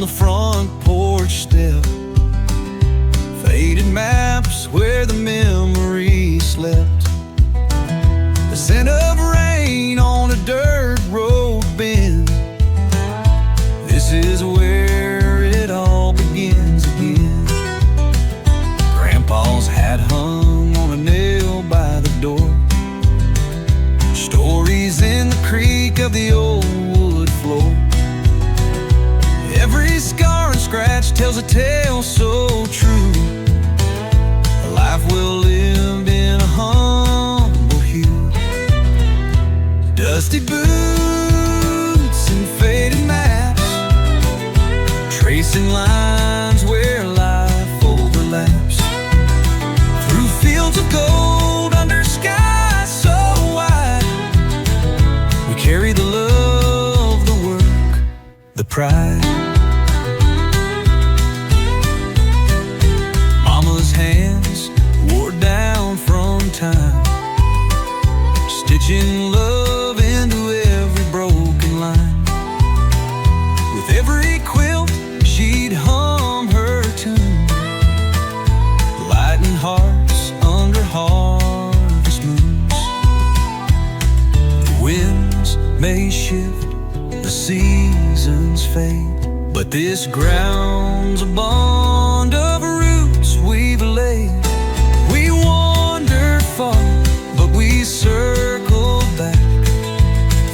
on the front porch step, faded maps where the memories slept, the scent of rain on a dirt road bend. This is where it all begins again. Grandpa's hat hung on a nail by the door, stories in the creak of the old wood floor. Every scar and scratch tells a tale so true, a life well lived in a humble hue. Dusty boots and faded maps, tracing lines where life overlaps. Through fields of gold, under skies so wide, we carry the love, the work, the pride. Mama's hands wore down from time, stitching love into every broken line. With every quilt she'd hum her tune, lighten hearts under harvest moons. The winds may shift, the seasons fade, but this ground's a bond of roots we've laid. We wander far, but we circle back,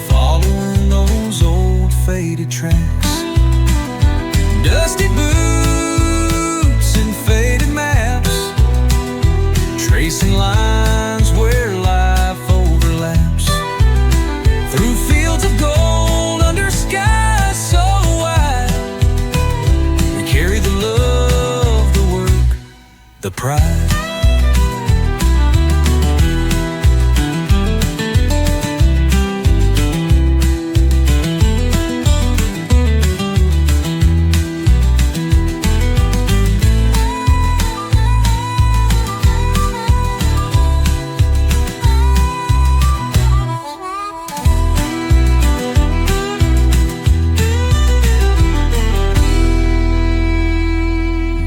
following those old faded tracks. Dusty boots and faded maps, tracing lines where life overlaps. Through fields of gold, under skies so wide, we carry the love, the work, the pride.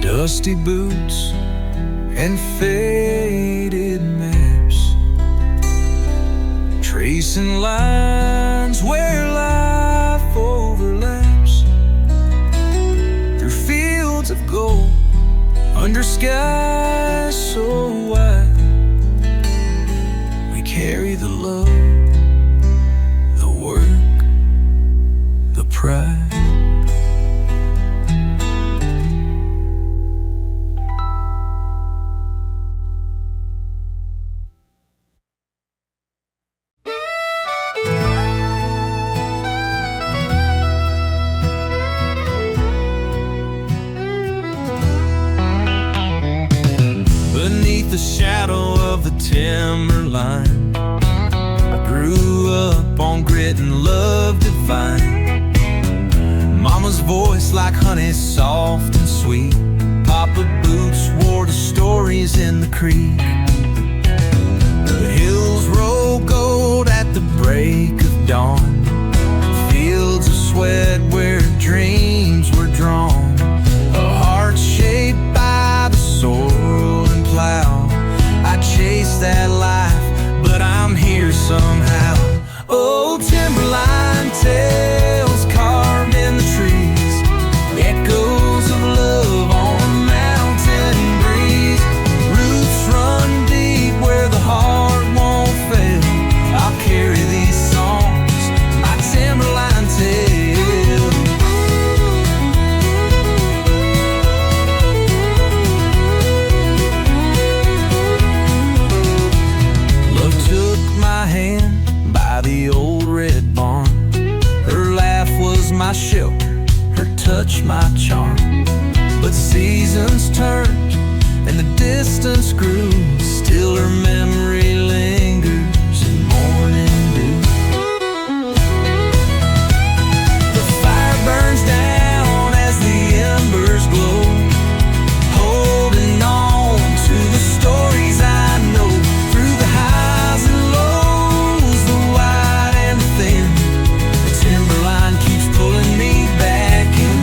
Dusty boots and faded maps, tracing lines where life overlaps. Through fields of gold, under skies so wide, we carry the love, the work, the pride. Beneath the shadow of the timberline, I grew up on grit and love divine. Mama's voice like honey, soft and sweet. Papa boots wore the stories in the creek. The hills roll gold at the break of dawn, fields of sweat where dreams were drawn. A heart shaped by the soil and plow. I chase that life, but I'm here somehow. Old Timberline tales carved in the trees, echoes of love on a mountain breeze. Roots run deep where the heart won't fail. I'll carry these songs, my Timberline tales. Love took my hand by the old red barn. Her laugh was my shelter, her touch my charm. But seasons turned and the distance grew, still her memory lingers in morning dew. The fire burns down as the embers glow, holding on to the stories I know. Through the highs and lows, the wide and the thin, the timberline keeps pulling me back in.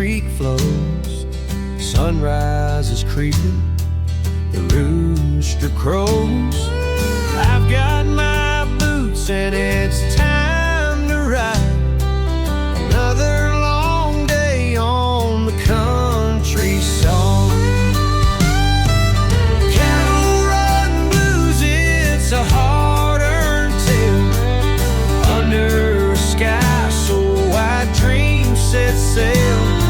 creek flows, sunrise is creeping, the rooster crows. I've got my boots and it's time to ride. Another long day on the country song. Cattle run blues, it's a hard-earned tale. Under a sky so wide, dreams set sail.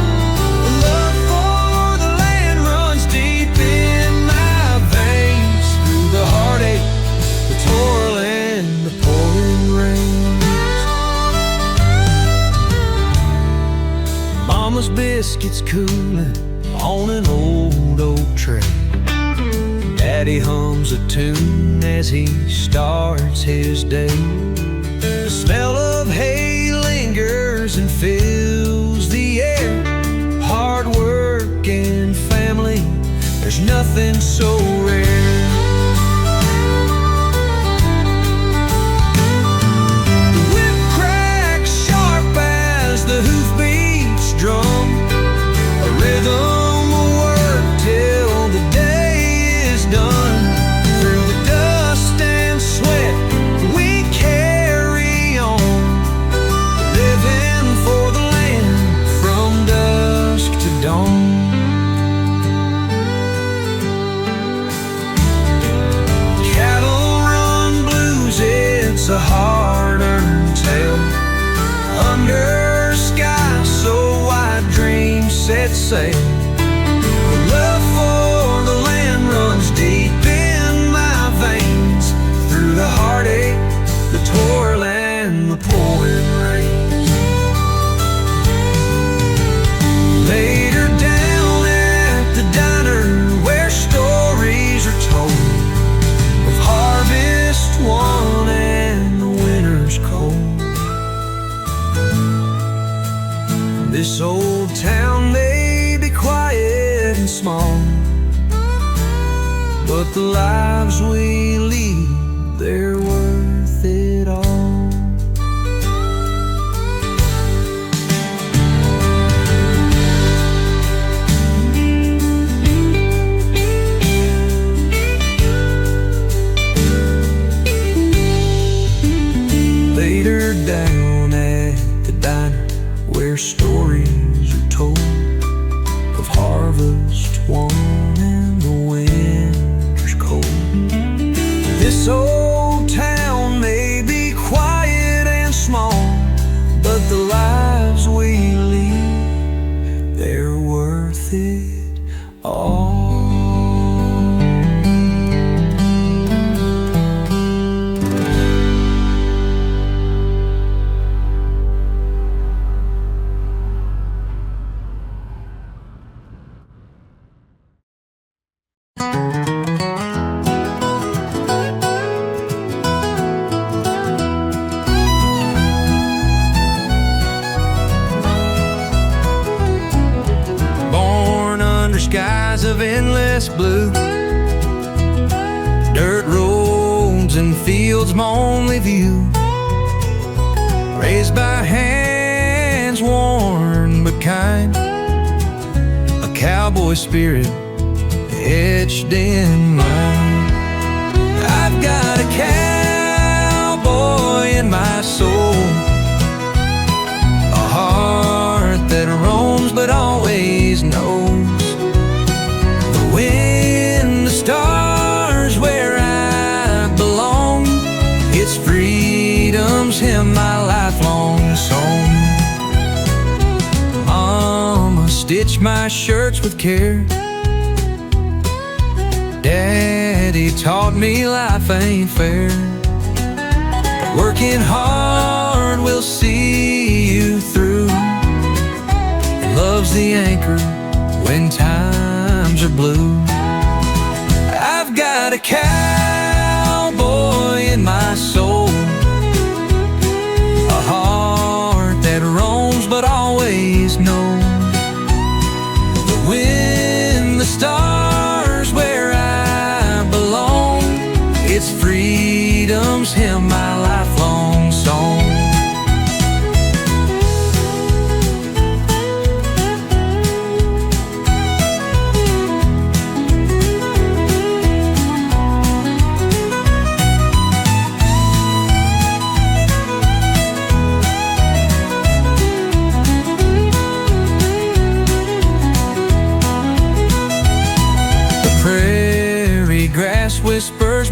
The love for the land runs deep in my veins. Through the heartache, the toil, and the pouring rains. Mama's biscuits cooling on an old oak tray. Daddy hums a tune as he starts his day. The smell of hay lingers and fills the air. Hard work and family, there's nothing so rare. The whip cracks sharp as the hoof beats drum. A rhythm will work till the day is done. Through the dust and sweat we carry on, living for the land from dusk to dawn. Cattle run blues, it's a hard-earned tale. Under a sky so wide, dreams set sail. The love for the land runs deep in my veins. Through the heartache, the toil, and the pouring rains. Later down at the diner where stories are told of harvest won and the winter's cold. This old town may be quiet and small, but the lives we lead, they're worth it all. Later down at the diner where stories are told of harvest won and the winter's cold. This old town may be quiet and small, but the lives we lead, they're worth it all. Skies of endless blue, dirt roads and fields my only view. Raised by hands worn but kind, a cowboy spirit etched in mine. I've got a cowboy in my soul, a heart that roams but always knows. When the stars where I belong, it's freedom's hymn, my lifelong song. Mama stitched my shirts with care, Daddy taught me life ain't fair. Working hard will see you through, and love's the anchor when times are blue. I've got a cowboy in my soul, a heart that roams but always knows. When the stars where I belong, it's freedom's hymn, my lifelong song.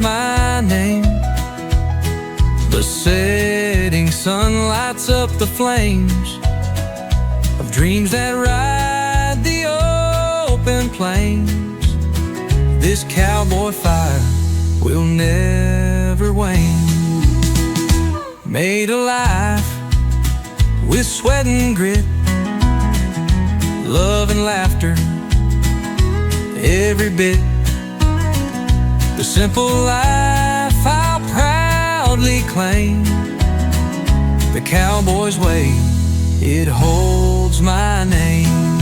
my name. The setting sun lights up the flames of dreams that ride the open plains. This cowboy fire will never wane. Made alive with sweat and grit, love and laughter, every bit. The simple life I'll proudly claim. The cowboy's way, it holds my name.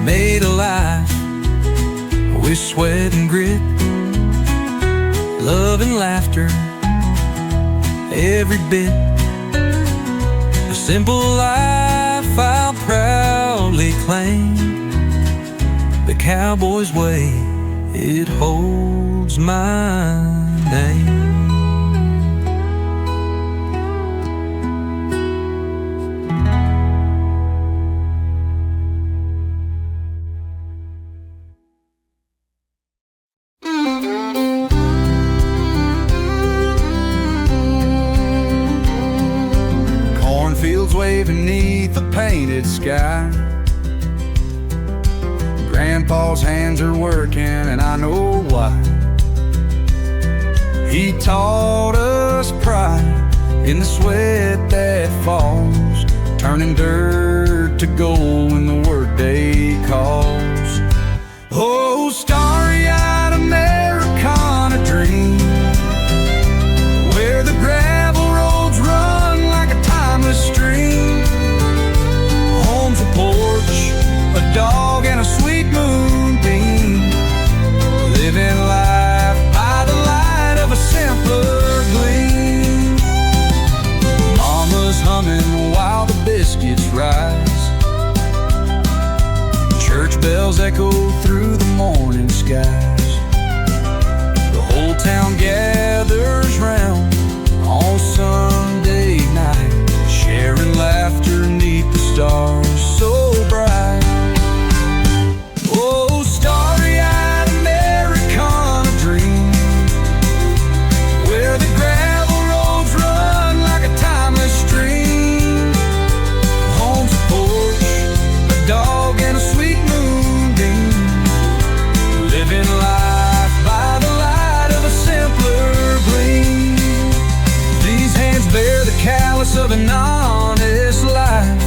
Made alive with sweat and grit, love and laughter, every bit. A simple life I'll proudly claim. The cowboy's way, it holds my name. Waving beneath a painted sky. Grandpa's hands are working and I know why. He taught us pride in the sweat that falls, turning dirt to gold when the workday calls. Oh, starry-eyed Americana dream, where the gravel roads run like a timeless stream. Home's a porch, a dog and a sweet moonbeam, living life by the light of a simpler gleam. Mama's humming while the biscuits rise, church bells echo through the morning skies. The whole town gathers round on Sunday night, sharing laughter 'neath the stars so bright. Oh, starry-eyed Americana dream, where the gravel roads run like a timeless stream. Home's a porch, a dog and a sweet moonbeam, living life by the light of a simpler gleam. These hands bear the callous of an honest life,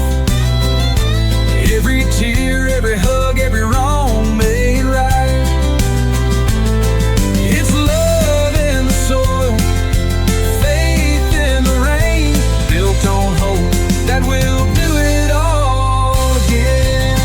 every tear, every hug, every wrong made right. It's love in the soil, faith in the rain, built on hope that we'll do it all again.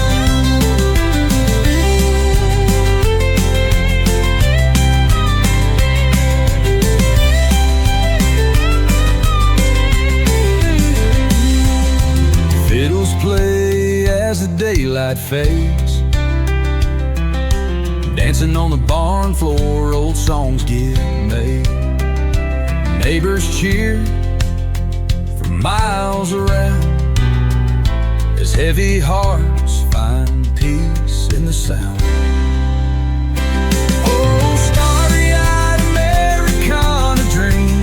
Fiddles play as the daylight fades, dancing on the barn floor, old songs get made. Neighbors cheer from miles around as heavy hearts find peace in the sound. Oh, starry-eyed Americana dream,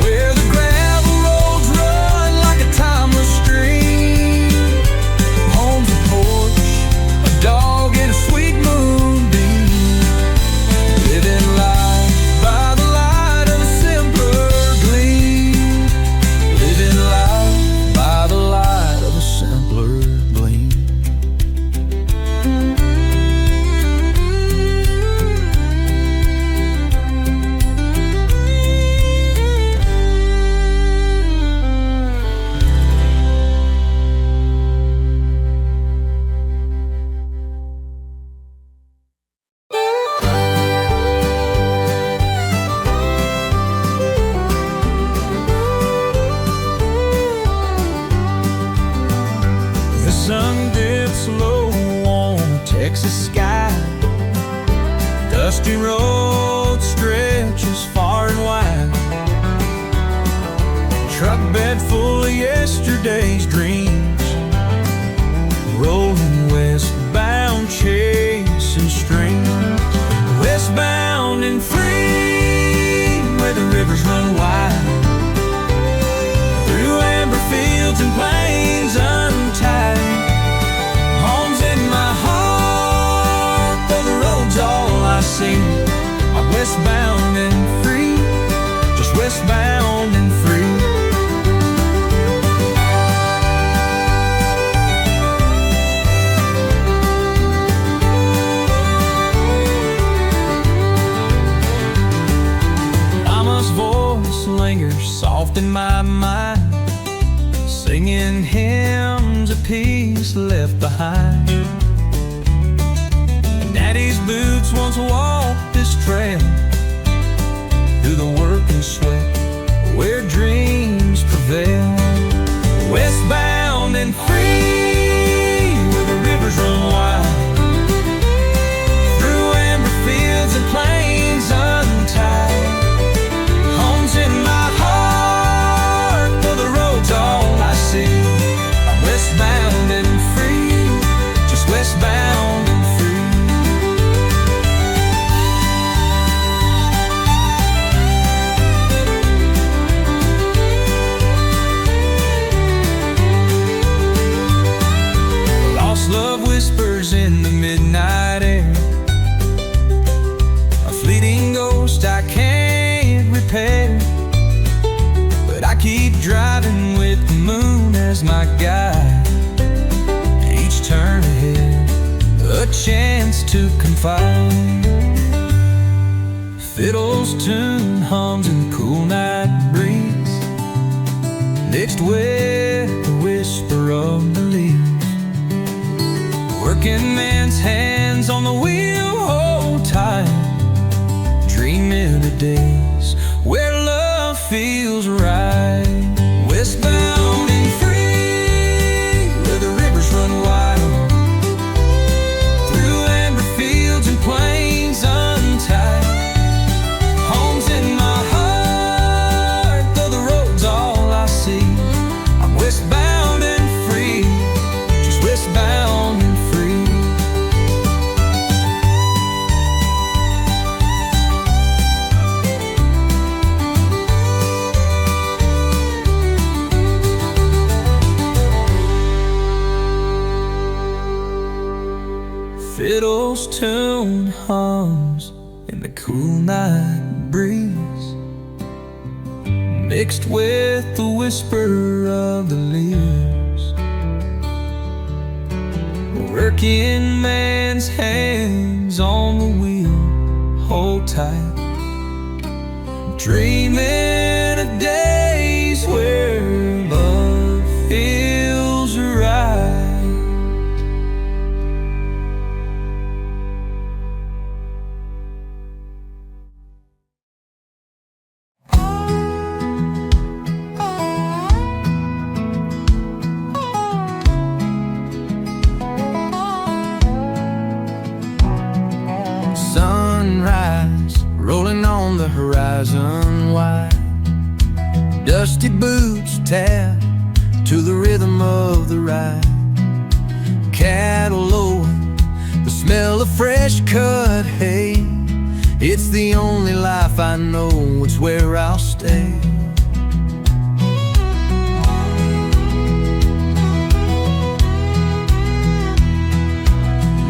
where the gravel roads run like a timeless stream. Home's a porch, a dog and a sweet moonbeam, living life by the light of a simpler gleam, living life by the light of a simpler gleam. yesterday's dreams, rolling westbound, chasing streams. Westbound and free, where the rivers run wide, through amber fields and plains untied. Home's in my heart, though the road's all I see. I'm westbound and free, just westbound and free. Mama's voice lingers soft in my mind, singing hymns of peace left behind. Daddy's boots once walked this trail, through the work and sweat, where dreams prevail. Westbound and free, where the rivers run wild, through amber fields and plains untied. Home's in my heart, though the road's all I see. I'm westbound and free, just westbound and free. Love whispers in the midnight air, a fleeting ghost I can't repair. But I keep driving with the moon as my guide, each turn ahead a chance to confide. Fiddle's tune hums in the cool night breeze, mixed with the whisper of the leaves. Working man's hands on the wheel, hold tight, dreaming of days where love feels right. Westbound and free, where the rivers run wild, through amber fields and plains untied. Home's in my heart, though the road's all I see. I'm westbound and free, just westbound and free. Fiddle's tune hums in the cool night breeze, mixed with the whisper of the leaves. Working man's hands on the wheel, hold tight, dreaming of days where love feels right. Rolling on the horizon wide, dusty boots tap to the rhythm of the ride. Cattle lowing, the smell of fresh cut hay. It's the only life I know, it's where I'll stay.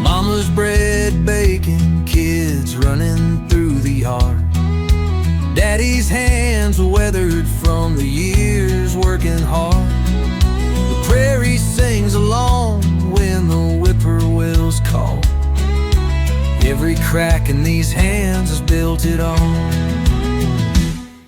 Mama's bread baking, kids running through the yard. Daddy's hands weathered from the years working hard. The prairie sings along when the whippoorwills call. Every crack in these hands has built it on.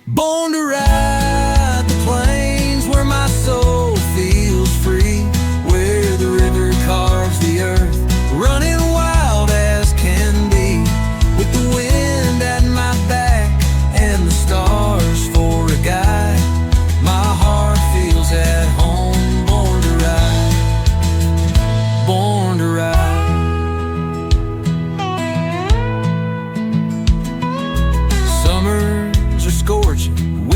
Born to ride the plains where my soul feels free, where the river carves the earth, running wild as can be, with the wind at my back and the stars for a guide. My heart feels at home, born to ride, born to ride. Summers are scorching,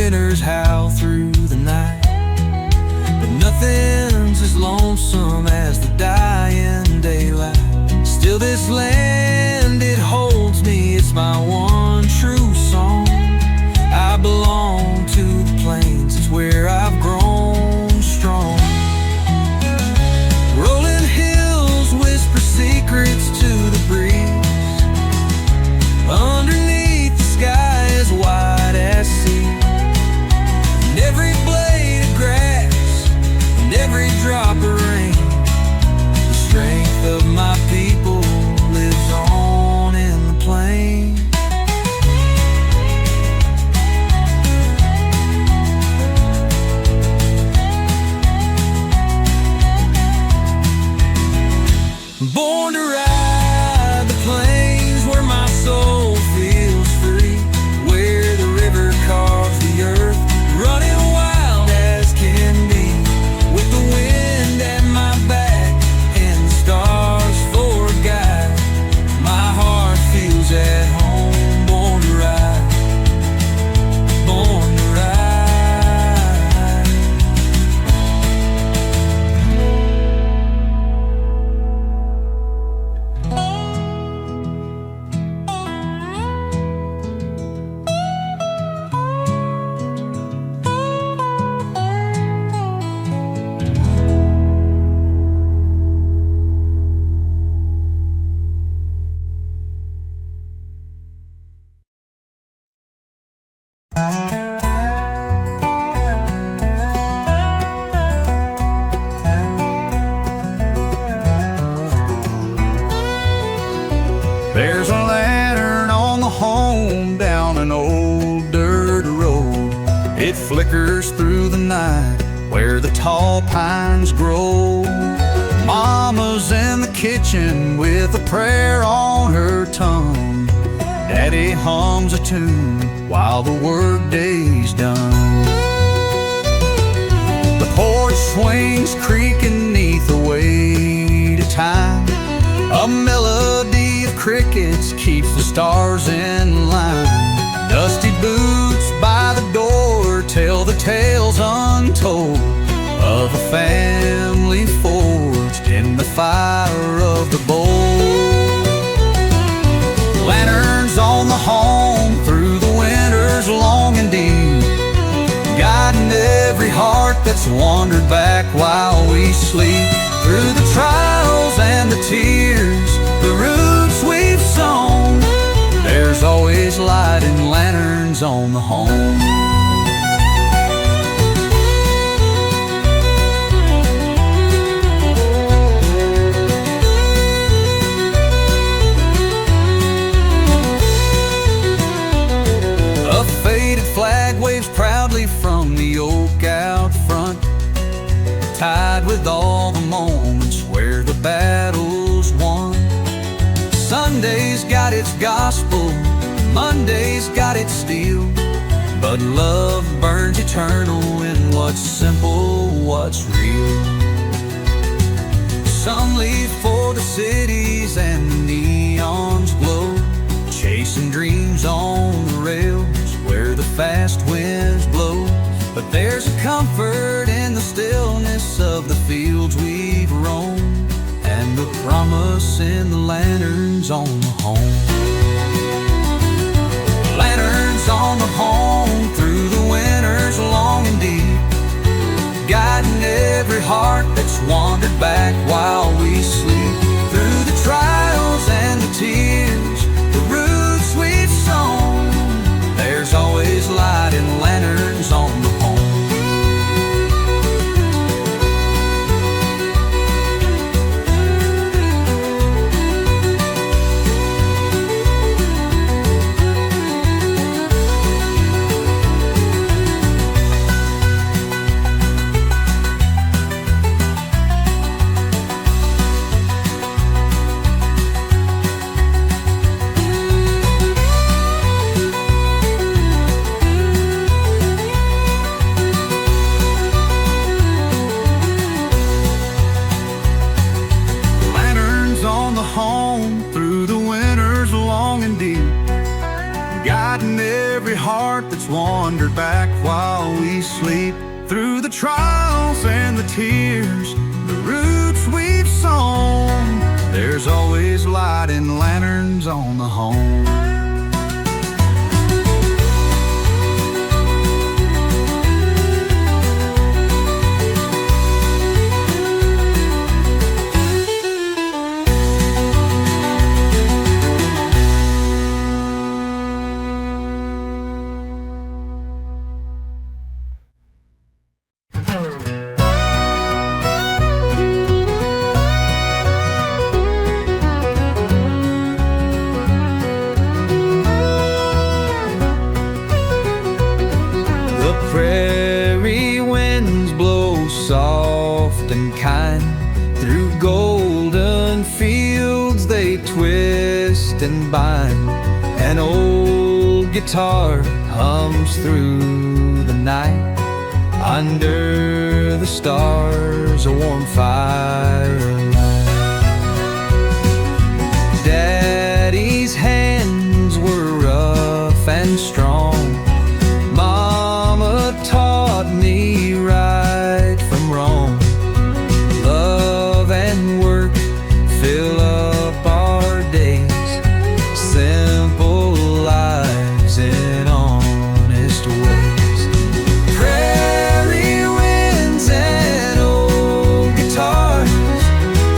It flickers through the night where the tall pines grow. Mama's in the kitchen with a prayer on her tongue. Daddy hums a tune while the workday's done. The porch swings creaking neath the weight of time. A melody of crickets keeps the stars in line. Dusty boots by the door tell the tales untold of a family forged in the fire of the bowl. Lanterns on the home through the winters long and deep, guiding every heart that's wandered back while we sleep. Through the trials and the tears, the roots we've sown, there's always light in lanterns on the home. A faded flag waves proudly from the oak out front, tied with all the moments where the battle's won. Sunday's got its gospel, Monday's got its steel, but love burns eternal in what's simple, what's real. Some leave for the cities and the neons glow, chasing dreams on the rails where the fast winds blow. But there's a comfort in the stillness of the fields we've roamed, and the promise in the lanterns on the home. Lanterns on the home through the winters long and deep, guiding every heart that's wandered back while we sleep. Through the trials and the tears, the roots we've sown, there's always light in lanterns on the home. Home through the winters long and deep, guiding every heart that's wandered back while we sleep. Through the trials and the tears, the roots we've sown, there's always light in lanterns on the home. Prairie winds blow soft and kind, through golden fields they twist and bind. An old guitar hums through the night, under the stars a warm firelight. Daddy's hands were rough and strong, Mama taught me right from wrong. Love and work fill up our days, simple lives in honest ways. Prairie winds and old guitars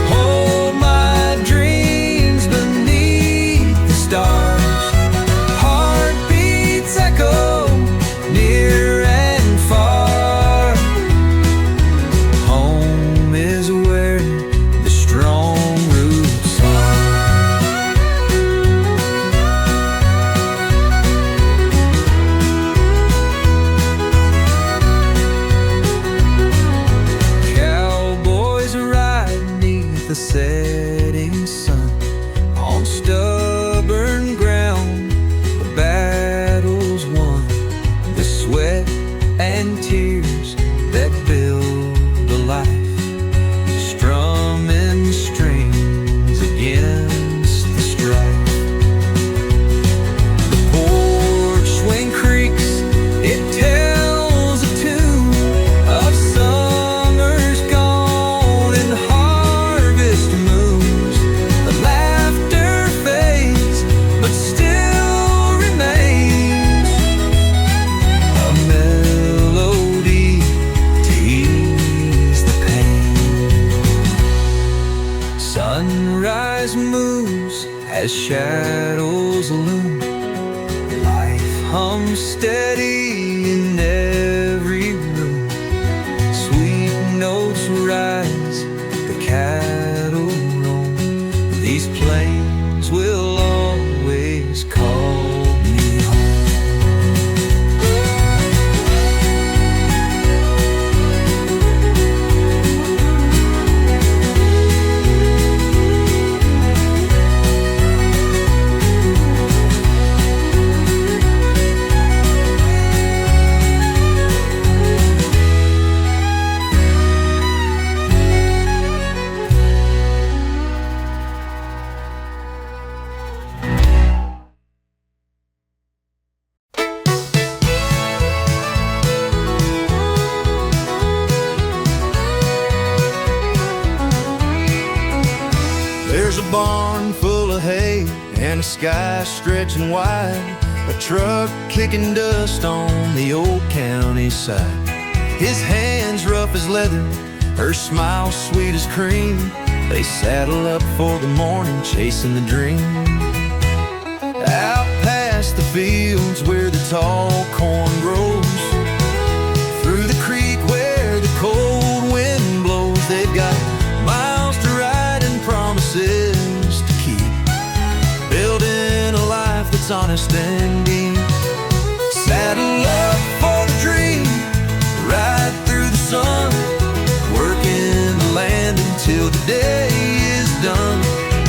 hold my dreams beneath the stars. Heartbeats echo hum steady in every room. Sweet notes rise, the cattle roam. These plains will always call me home. There's a barn full of hay and a sky stretching wide, a truck kicking dust on the old county side. His hands rough as leather, her smile sweet as cream. They saddle up for the morning, chasing the dream. Out past the fields where the tall corn grows, through the creek where the cold wind blows. They've got miles to ride and promises to keep, building a life that's honest and deep. Saddle up for the dream, ride through the sun, working the land until the day is done.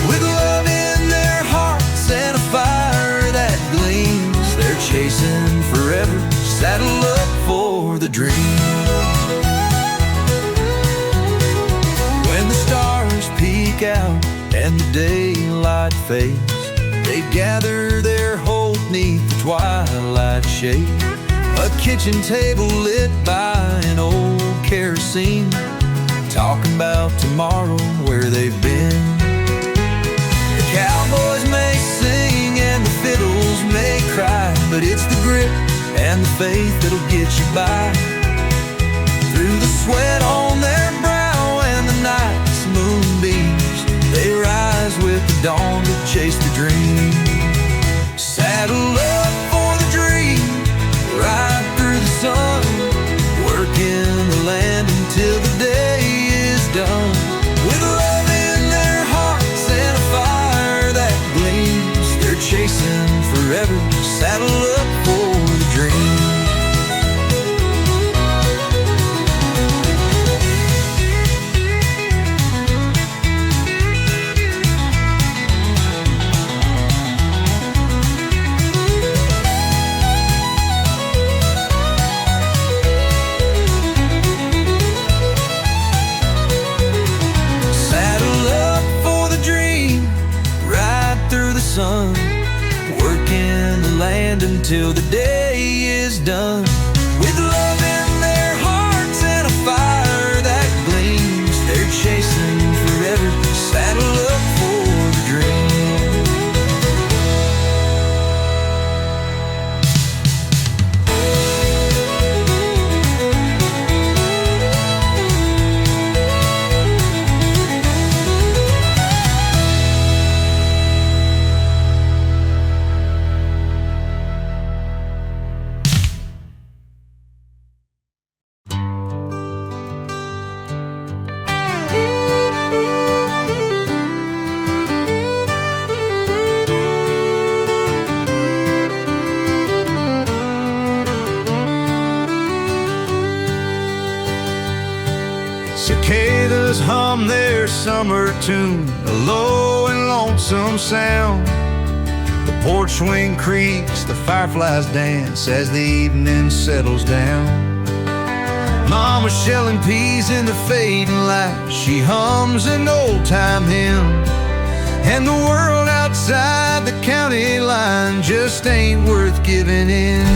With love in their hearts and a fire that gleams, they're chasing forever. Saddle up for the dream. When the stars peek out and the daylight fades, they gather their hope 'neath the twilight shade. A kitchen table lit by an old kerosene, talking about tomorrow, where they've been. The cowboys may sing and the fiddles may cry, but it's the grit and the faith that'll get you by. Through the sweat on their brow and the night's moonbeams, they rise with the dawn to chase the dream. Saddle up for the dream, ride through the sun, working the land until the day is done. With love in their hearts and a fire that gleams, they're chasing forever. Saddle up for the dream. Sun, working the land until the day is done. With love in their hearts and a fire that gleams, they're chasing forever. Saddle up for the dream. Cicadas hum their summer tune, a low and lonesome sound. The porch swing creaks, the fireflies dance as the evening settles down. Mama's shelling peas in the fading light, she hums an old-time hymn. And the world outside the county line just ain't worth giving in.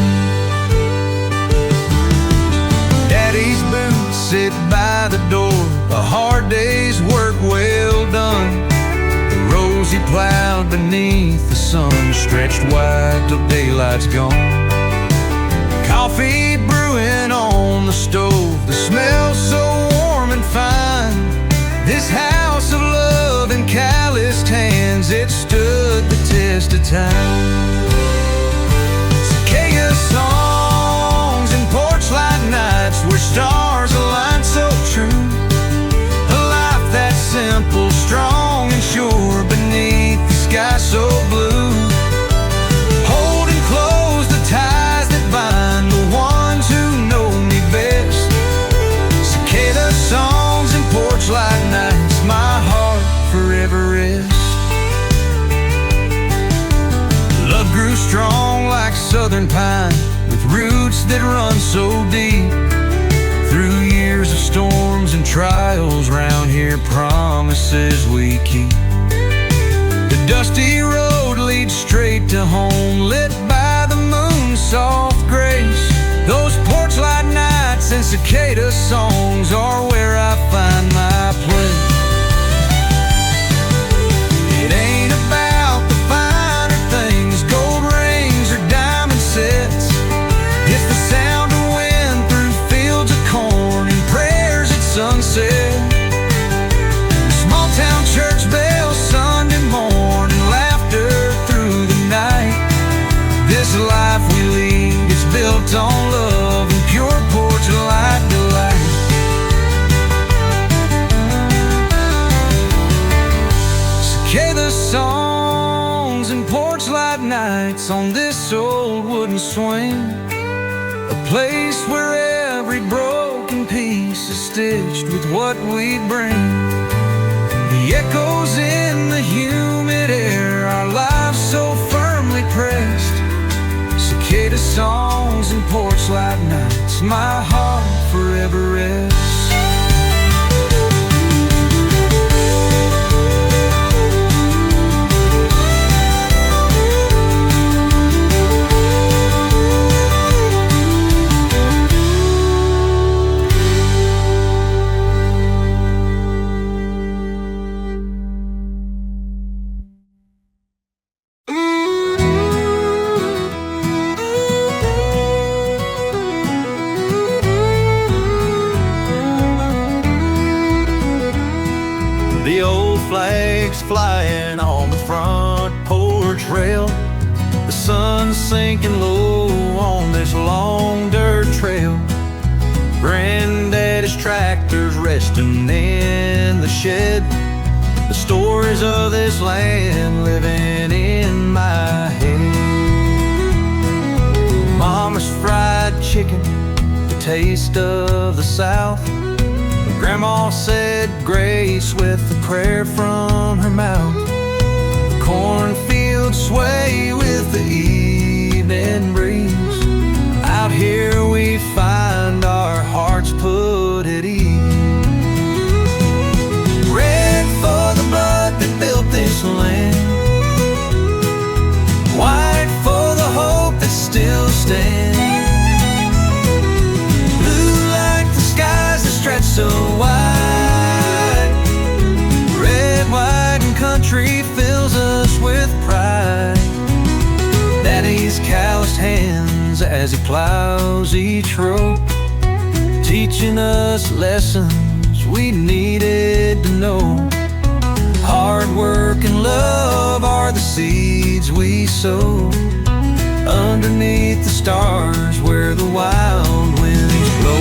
Daddy's boots sit by the door, a hard day's work well done. The rows he plowed beneath the sun, stretched wide till daylight's gone. Coffee brewing on the stove, the smell so warm and fine. This house of love and calloused hands, it stood the test of time. Cicada southern pine with roots that run so deep. Through years of storms and trials, round here promises we keep. The dusty road leads straight to home, lit by the moon's soft grace. Those porchlight nights and cicada songs are where I find my place. It ain't about the finer things, gold rings or diamond sets. It's the sound of wind through fields of corn and prayers at sunset. The small town church bells Sunday morning, laughter through the night. This life we lead is built on love and pure porchlight delight. Cicada songs and porchlight nights on this old wooden swing, a place where every broken piece is stitched with what we bring. The echoes in the humid air, our lives so firmly pressed. Cicada songs and porchlight nights, my heart forever rests. The old flag's flying on the front porch rail. The sun's sinking low on this long dirt trail. Granddaddy's tractor's resting in the shed. The stories of this land living in my head. Mama's fried chicken, the taste of the South. Grandma said grace with a prayer from her mouth. The cornfields sway with the evening breeze. Out here we find our hearts put at ease. Red for the blood that built this land, white for the hope that still stands. Stretch so wide, red, white, and country fills us with pride. Daddy's calloused hands as he plows each row, teaching us lessons we needed to know. Hard work and love are the seeds we sow underneath the stars where the wild winds blow.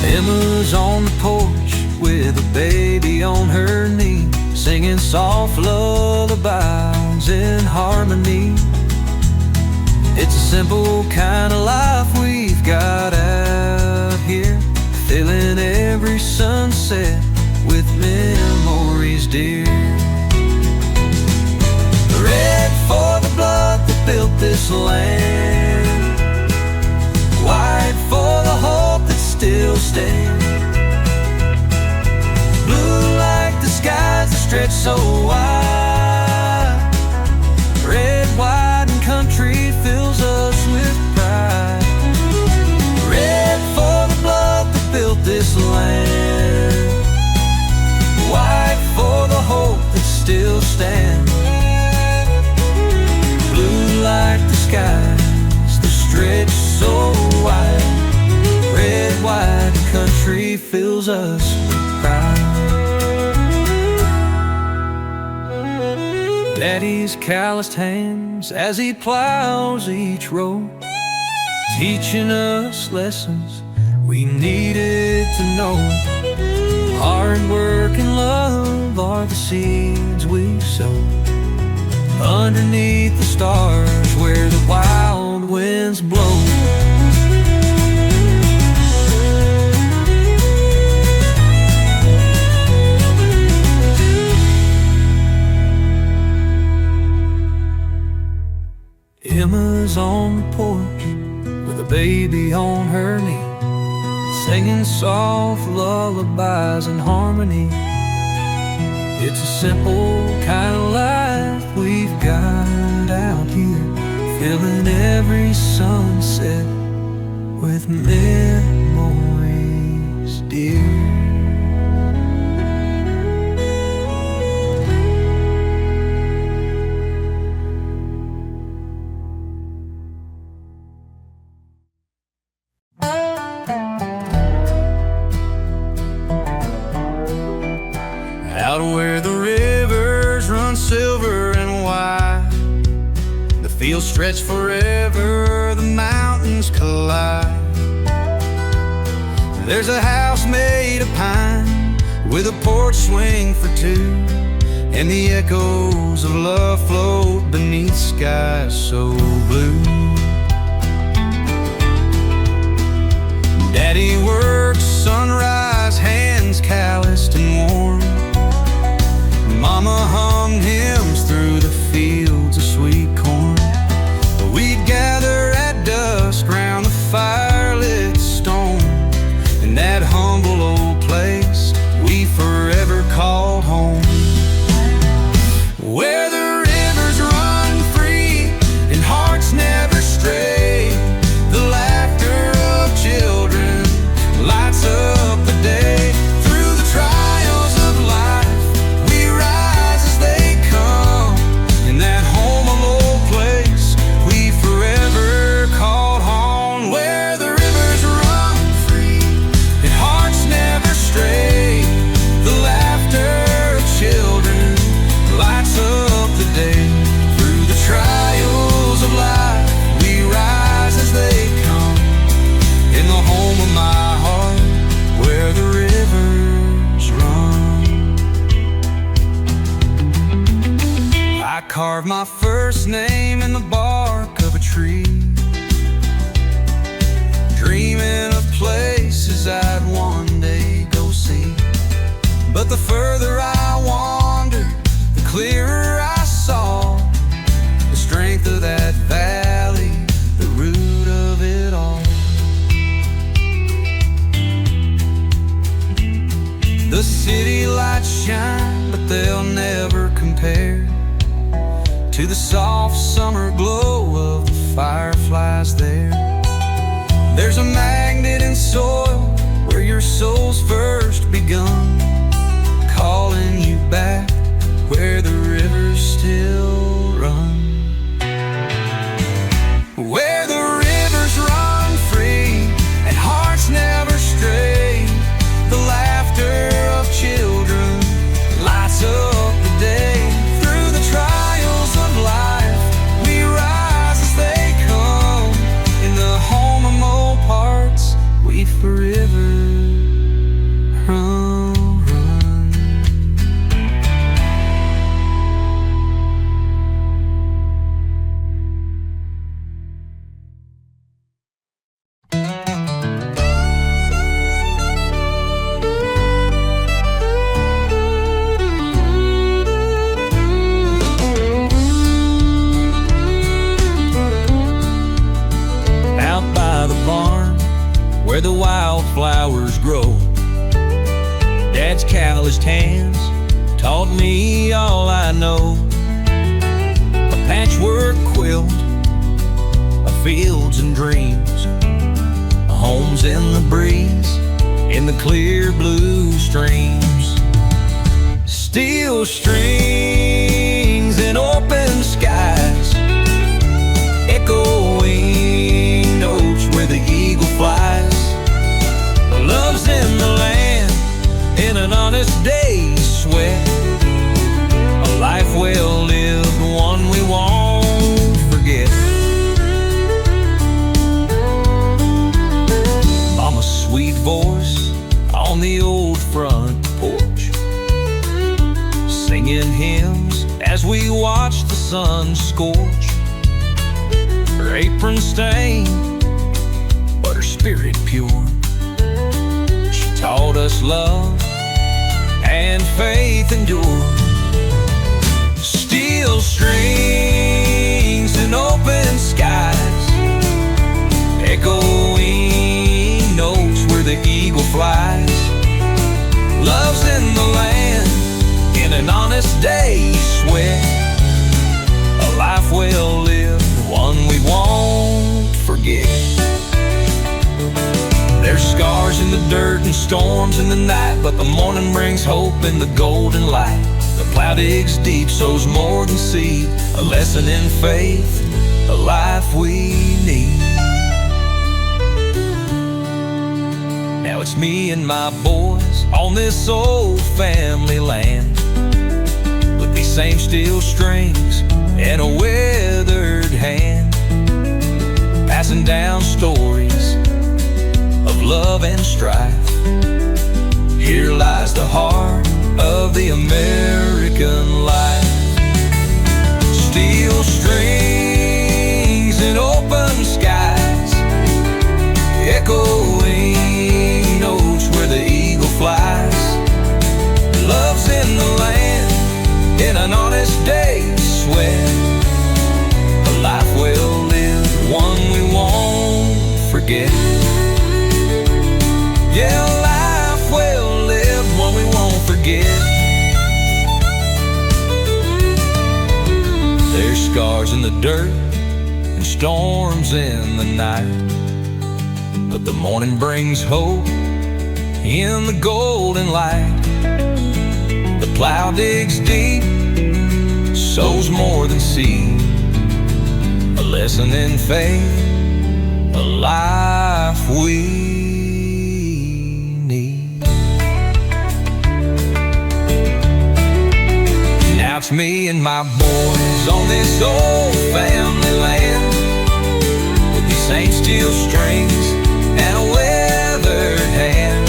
Emma's on the porch with a baby on her knee, singing soft lullabies in harmony. It's a simple kind of life we've got out here, filling every sunset with memories dear. Red for the blood that built this land, white for the hope that still stands. Blue like the skies that stretch so wide, red, white, and country fills us with pride. Red for the blood that built this land, white for the hope that still stands. Blue like the skies that stretch so wide, red, white, country fills us with pride. Daddy's calloused hands as he plows each row, teaching us lessons we needed to know. Hard work and love are the seeds we sow underneath the stars where the wild winds blow. soft lullabies and harmony. It's a simple kind of life we've got out here, filling every sunset with memories dear. Out where the rivers run silver and wide, the fields stretch forever, the mountains collide. There's a house made of pine with a porch swing for two, and the echoes of love float beneath skies so blue. Daddy works sunrise, hands calloused and warm. Mama hummed hymns through the fields of sweet corn. We'd gather at dusk round the firelit stone, in that humble old place we forever called home, where the rivers run free and hearts never stray. The laughter of children lights up the day. Through the trials of life we rise as they come, in that home of old place we forever called home, where the rivers run free and hearts never stray. The laughter of children lights up the day. Through the trials of life we rise as they come, in the home of my heart where the rivers run. I carved my first name in the bark of a tree, dreaming of places I'd one day go see. But the further I wandered, the clearer I saw the strength of that valley, the root of it all. The city lights shine, but they'll never compare to the soft summer glow of the fireflies there. There's a magnet in soil where your soul's first begun, calling you back where the rivers still run. Where the rivers run free and hearts never stray. The laughter of children lights up the day. Through the trials of life we rise as they come, in the home of old parts we forever run. Out by the barn where the wildflowers grow, Dad's calloused hands taught me all I know. A patchwork quilt of fields and dreams, homes in the breeze, in the clear blue streams. Steel strings and open skies, echoing notes where the eagle flies. Love's in the land, in an honest day's sweat, a life well lived, one we won't forget. Mama's sweet voice on the old front porch, singing hymns as we watch the sun scorch. Her apron stained, but her spirit pure. She taught us love and faith endure. Steel strings and open skies, echoing notes where the eagle flies. Love's in the land, in an honest day's sweat. A life well lived, one we won't forget. There's scars in the dirt and storms in the night, but the morning brings hope in the golden light. The plow digs deep, sows more than seed, a lesson in faith, a life we need. Now it's me and my boys on this old family land, with these same steel strings and a weathered hand, passing down stories of love and strife. Here lies the heart of the American life. Steel strings and open skies, echoing notes where the eagle flies. Love's in the land, in an honest day's sweat. A life well lived, one we won't forget. Yeah, a life well lived, one we won't forget. There's scars in the dirt and storms in the night, but the morning brings hope in the golden light. The plow digs deep, sows more than seed, a lesson in faith, a life we need. Now it's me and my boys on this old family land, with these same steel strings and a weathered hand,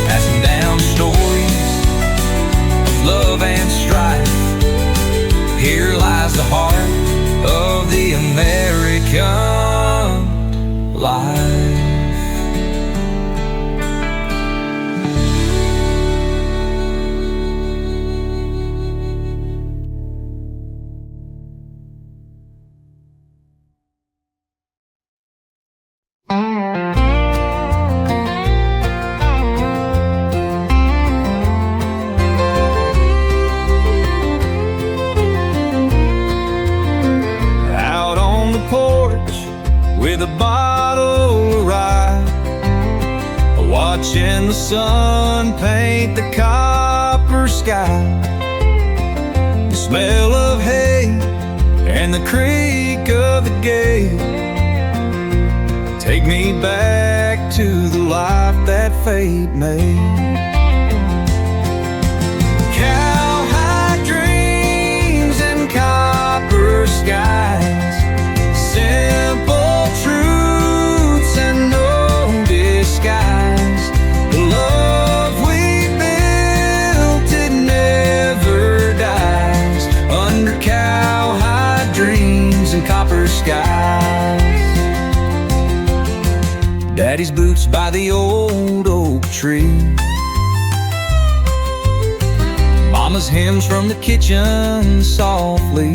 passing down stories of love and strife. Here lies the heart of the American life. With a bottle of rye, watching the sun paint the copper sky. The smell of hay and the creak of the gate take me back to the life that fate made. Cowhide dreams and copper skies, simple truths and no disguise. The love we built, it never dies, under cowhide dreams and copper skies. Daddy's boots by the old oak tree, Mama's hymns from the kitchen softly,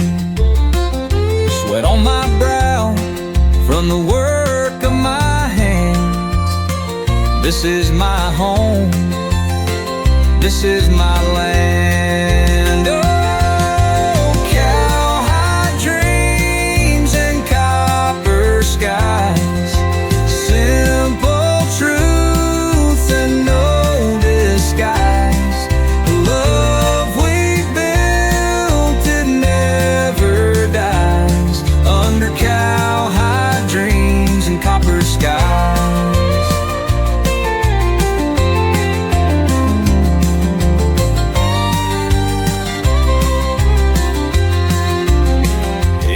sweat on my brow from the work of my hands. This is my home, this is my land. Oh, cowhide dreams and copper skies, simple truth and no disguise. The love we built, it never dies, under cowhide dreams and copper skies.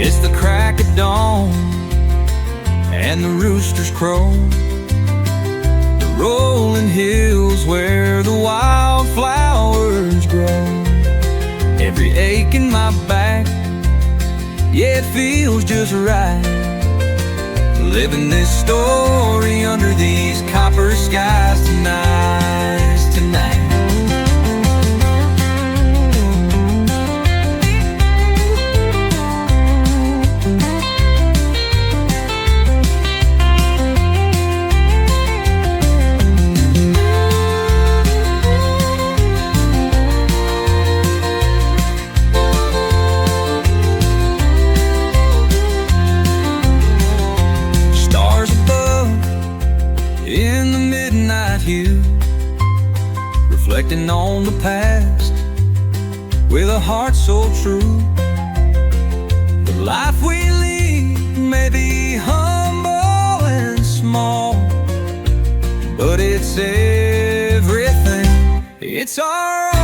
It's the crack of dawn and the roosters crow, the rolling hills where the wildflowers grow. Every ache in my back, yeah, it feels just right, living this story under these copper skies tonight, tonight. reflecting on the past with a heart so true. The life we lead may be humble and small, but it's everything. It's our own.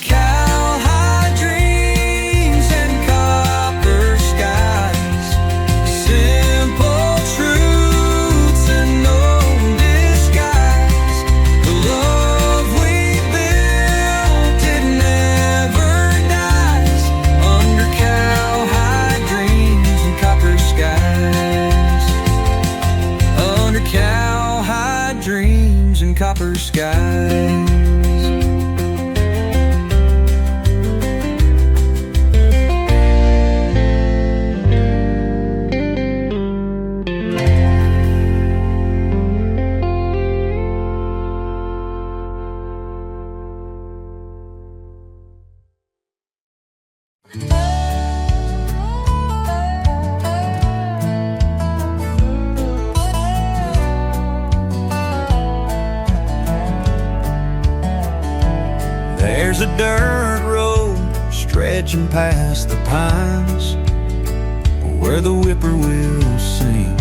Cowhide dreams and copper skies, simple truths and no disguise. The love we built, it never dies under cowhide dreams and copper skies. Under cowhide dreams and copper skies. There's a dirt road stretching past the pines, where the whippoorwills sing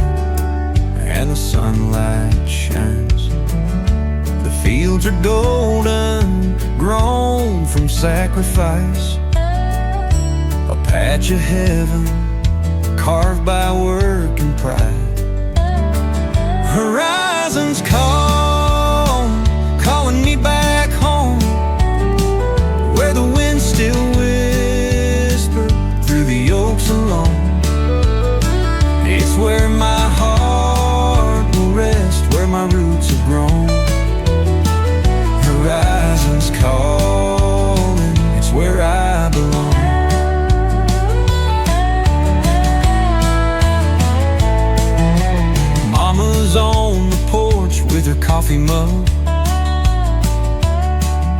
and the sunlight shines. The fields are golden, grown from sacrifice, a patch of heaven carved by work and pride. Horizons calling me back home, where the wind still whispers through the oaks alone. It's where my heart will rest, where my roots have grown. Horizons calling, it's where I belong. Mama's on the porch with her coffee mug.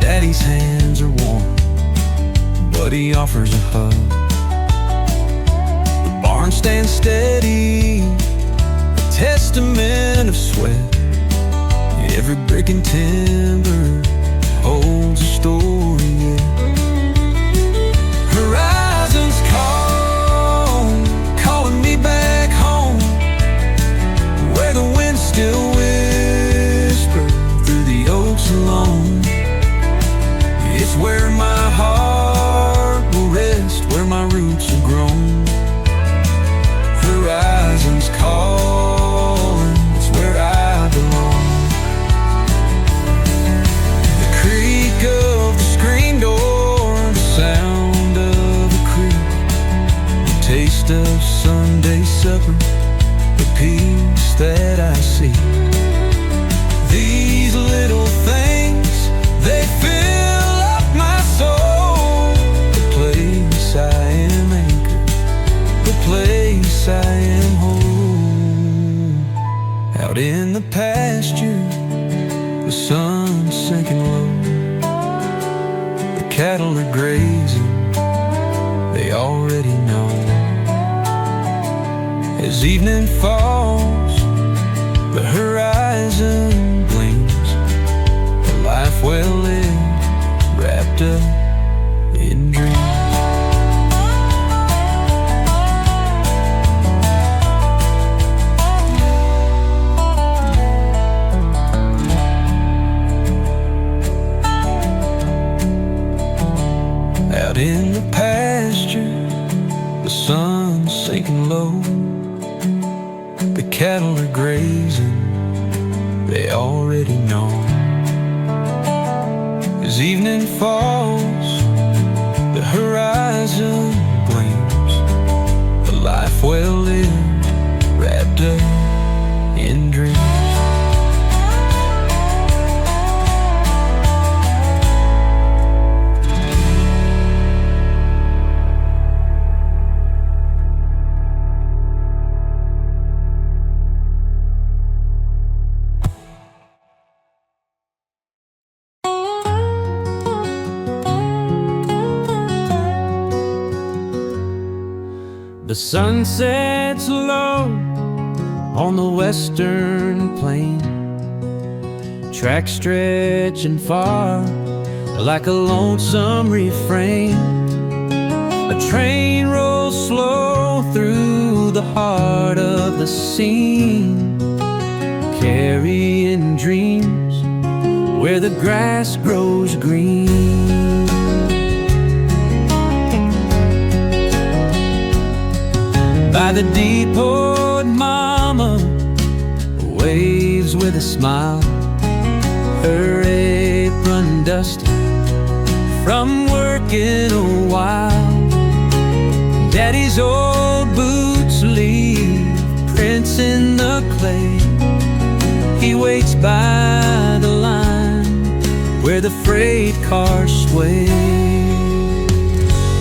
Daddy's hands are warm, but he offers a hug. The barn stands steady, a testament of sweat. Every brick and timber holds a story yet. Horizons calling me back home, where the wind still whispers through the oaks alone. It's where my heart will rest, where my roots have grown. Horizons calling, it's where I belong. The creak of the screen door, the sound of a creek, the taste of Sunday supper, the peace that I see. These little things, they fill my soul. The place I am anchored, the place I am home. Out in the pasture, the sun's sinking low. The cattle are grazing, they already know. As evening falls, the horizon gleams, a life well lived, wrapped up in dreams. Out in the pasture, the sun's sinking low. The cattle are grazing, they already know. As evening falls, the horizon gleams, a life well lived, wrapped up in dreams. The sun sets low on the western plain. Tracks stretching far like a lonesome refrain. A train rolls slow through the heart of the scene, carrying dreams where the grass grows green. By the depot, mama waves with a smile, her apron dusty from working a while. Daddy's old boots leave prints in the clay. He waits by the line where the freight cars sway.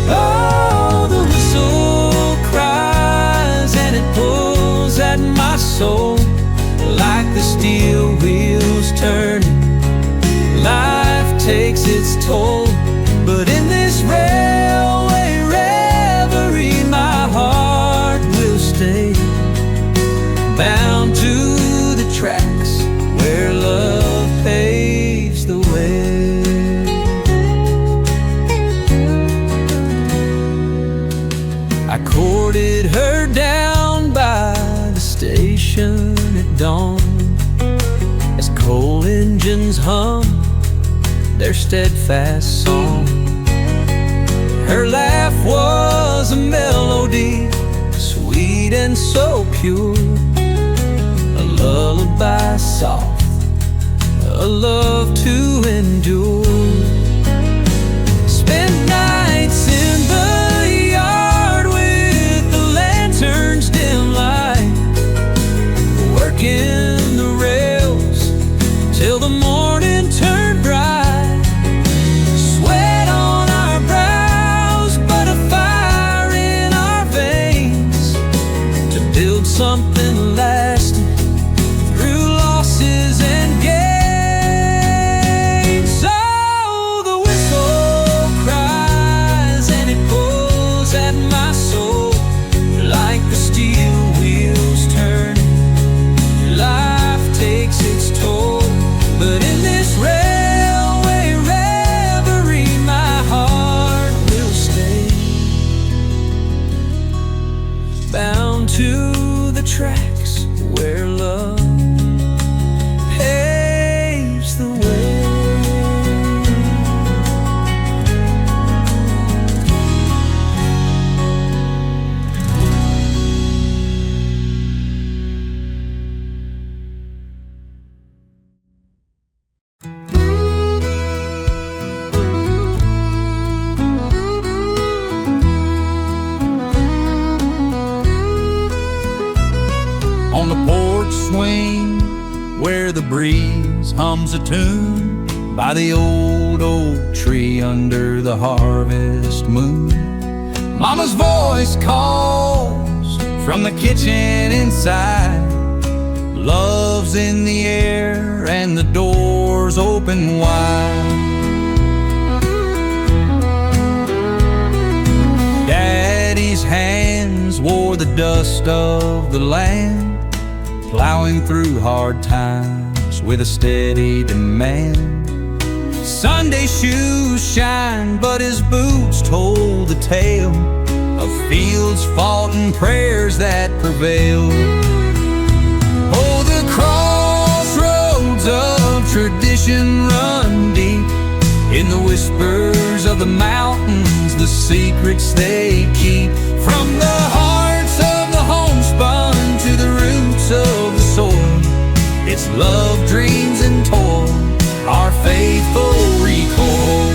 Oh, the whistle cries and it pulls at my soul like the steel wheels turning. Life takes its toll, but in this railway reverie my heart will stay, bound to the tracks where love paves the way. I courted her down by the station at dawn as coal engines hum their steadfast song. Her laugh was a melody, sweet and so pure, a lullaby soft, a love to endure. Spent nights in the yard with the lantern's dim light, working the rails till the morning turned bright. Sweat on our brows, but a fire in our veins to build something lasting through losses and gains. So the whistle cries and it pulls at my soul like the steel wheels turning. Life takes its toll, but in this railway reverie my heart will stay, bound to the tracks where love paves the way. On the porch swing where the breeze hums a tune, by the old oak tree under the harvest moon, Mama's voice calls from the kitchen inside. Love's in the air and the doors open wide. Daddy's hands wore the dust of the land, plowing through hard times with a steady demand. Sunday shoes shine, but his boots told the tale of fields fought and prayers that prevailed. Oh, the crossroads of tradition run deep in the whispers of the mountains, the secrets they keep. From the hearts of the homespun to the roots of the soil, it's love, dreams, and toil, our faithful recall.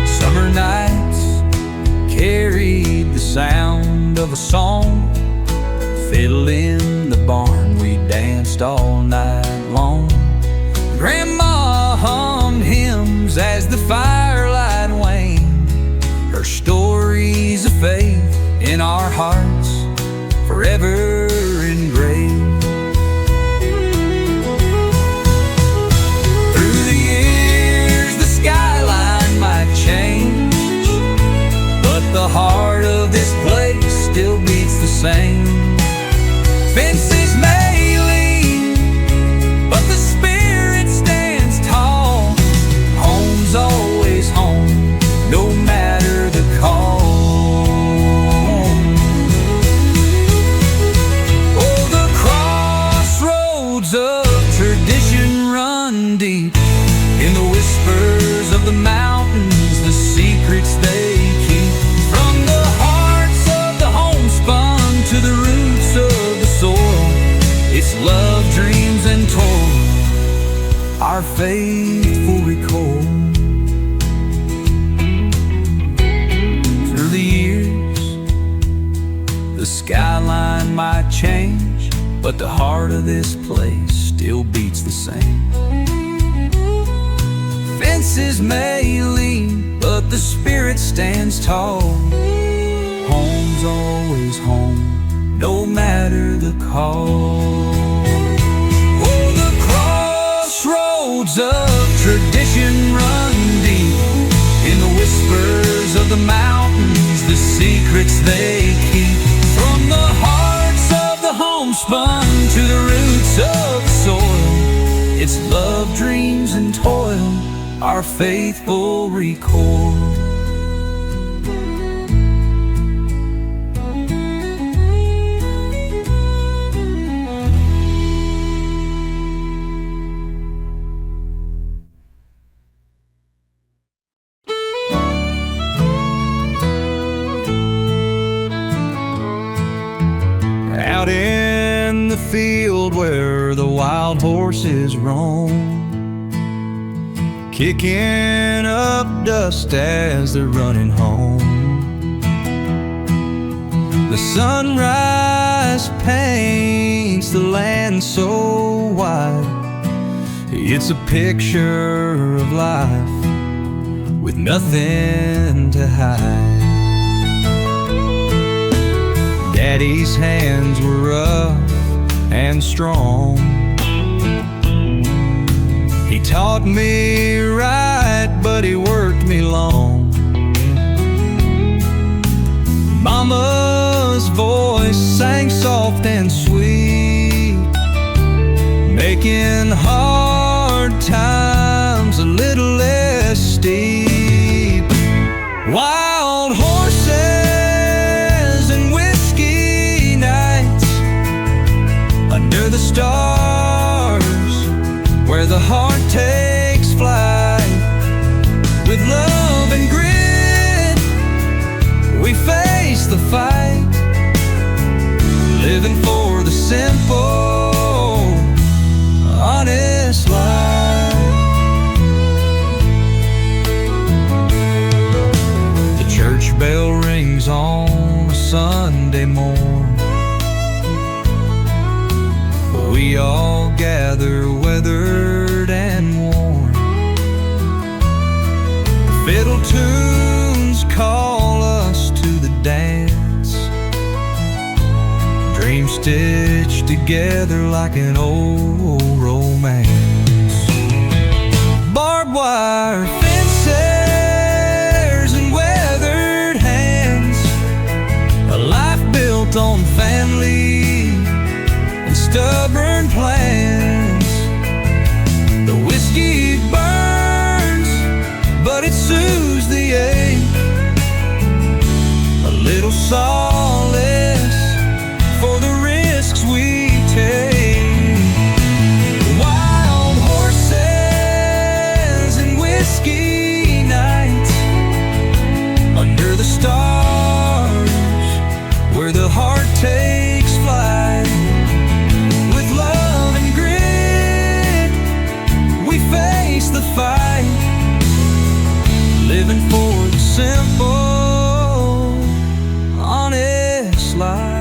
Summer nights carried the sound of a song, fiddle in the barn, we danced all night long. Grandma hummed deep. In the whispers of the mountains, the secrets they keep. From the hearts of the homespun to the roots of the soil, it's love, dreams, and toil, our faithful record. Through the years, the skyline might change, but the heart of this place still beats the same. Fences may lean, but the spirit stands tall. Home's always home, no matter the call. Oh, the crossroads of tradition run deep. In the whispers of the mountains, the secrets they keep. From the hearts of the homespun to the roots of the soil, it's love, dreams, and toil, our faithful record. Out in the field where the wild horses roam, kicking up dust as they're running home. The sunrise paints the land so white. It's a picture of life with nothing to hide. Daddy's hands were rough and strong. He taught me right, but he worked me long. Mama's voice sang soft and sweet, making hard times a little less steep. Wild horses and whiskey nights under the stars, where the heart takes flight. With love and grit, we face the fight, living for the simple, honest life. The church bell rings on a Sunday morn. We all gather weathered and worn. Fiddle tunes call us to the dance, dreams stitched together like an old romance. Barbed wire fences and weathered hands, a life built on family and stubborn plans. The whiskey burns, but it soothes the ache. A little solace for the risks we take. Wild horses and whiskey nights under the stars, where the heart takes flight. With love and grit, we face the fight, living for the simple, honest life.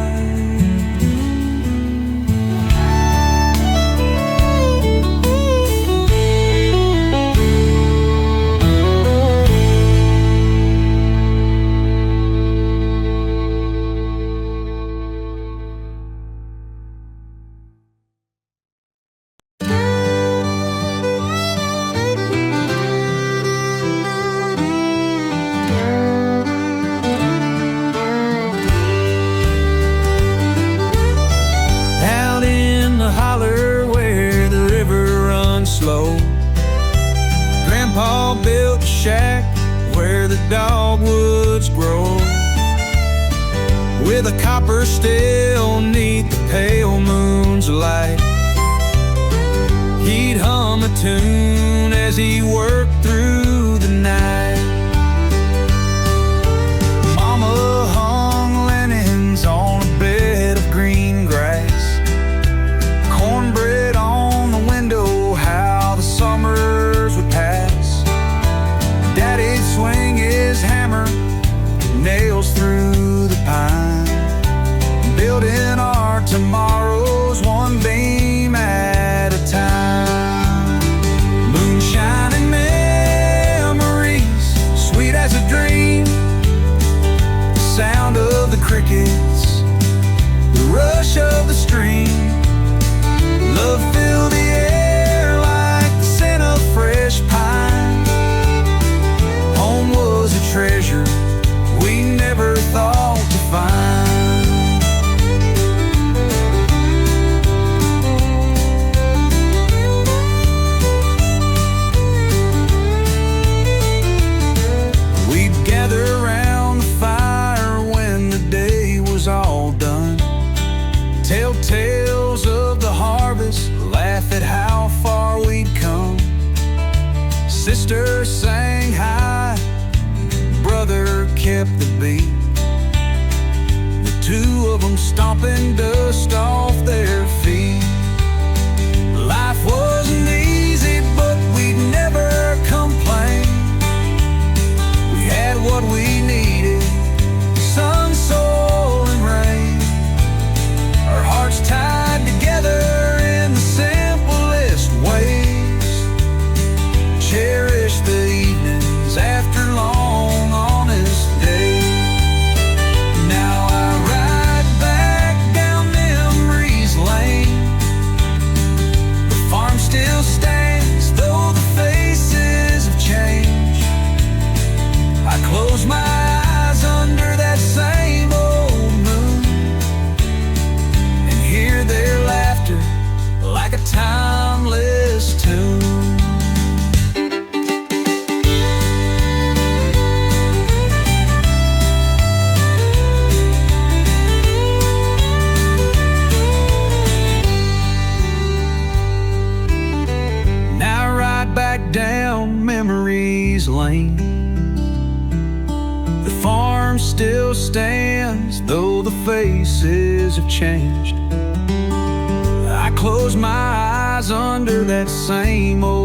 Grandpa built a shack where the dogwoods grow, with a copper still neath the pale moon's light. He'd hum a tune as he worked through the night. Mama hung linens on a bed of green grass, cornbread on the window, how the summers would pass. Daddy'd swing his hammer, nails through the pine, building our tomorrows one beam at a time. Moonshine memories, sweet as a dream. The sound of the crickets, the rush of the stream. Love filled the air like the scent of fresh pine. Home was a treasure we never thought to find. We'd gather around the fire when the day was all done, tell tales of the harvest, laugh at how far we'd come. Sister sang high, brother kept the beat, the two of them stomping dust off their feet. Life wasn't easy, but we'd never complain. We had what we needed, sun, soul, and rain. Our hearts tied together in the simplest ways. Cherish the evenings after long honest days. Now I ride back down memories lane. The farm still stands, though the faces have changed. I close my eyes under that same old moon and hear their laughter like a timeless tune. Now I ride back down memories lane. The farm still stands, though the faces have changed. I close my eyes under that same old